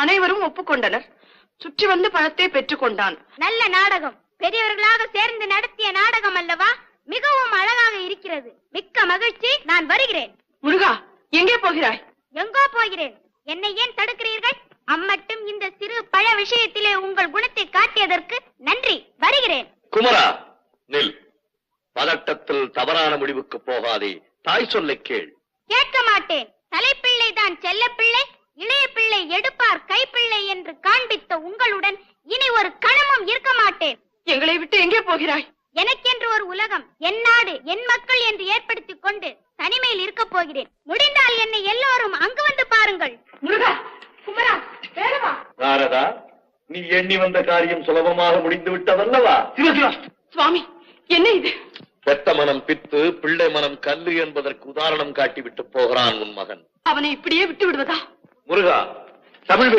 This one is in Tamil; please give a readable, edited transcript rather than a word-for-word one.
அனைவரும் ஒப்புக்கொண்டனர். சுற்றி வந்து பழத்தை பெற்றுக் கொண்டான். நல்ல நாடகம். பெரியவர்களாக சேர்ந்து நடத்திய நாடகம் அல்லவா? மிகவும் அழகாக இருக்கிறது. மிக்க மகிழ்ச்சி. நான் வருகிறேன். முருகா, எங்கே போகிறாய்? எங்கோ போகிறேன். என்னை ஏன் தடுக்கிறீர்கள்? அம்மட்டும் இந்த சிறு பழ விஷயத்திலே உங்கள் குணத்தை காட்டியதற்கு நன்றி. வருகிறேன். குமரா, நில். பதட்டத்தில் தவறான முடிவுக்கு போகாதே. தாய் சொல்லை கேள். கேட்க மாட்டேன். தலைப்பிள்ளை தான் செல்ல பிள்ளை, இளைய பிள்ளை எடுப்பார் கைப்பிள்ளை என்று காண்பித்த உங்களுடன் இனி ஒரு கணமும் இருக்க மாட்டேன். எங்களை விட்டு எங்கே போகிறாய்? எனக்கென்று ஒரு உலகம், என் நாடு, என் மக்கள் என்று ஏற்படுத்திக் கொண்டு தனிமையில் இருக்க போகிறேன். முடிந்தால் என்னை எல்லோரும் அங்கு வந்து பாருங்கள். முருகா, குமரா, வேறவா? நாரதா, நீ எண்ணி வந்த காரியம் சுலபமாக முடிந்து விட்டதல்லவா? சுவாமி, என்ன இது? பெத்த மனம் பித்து, பிள்ளை மனம் கல்லு என்பதற்கு உதாரணம் காட்டிவிட்டு போகிறான் உன் மகன். அவனை இப்படியே விட்டு விடுவதா? முருகா, தமிழ்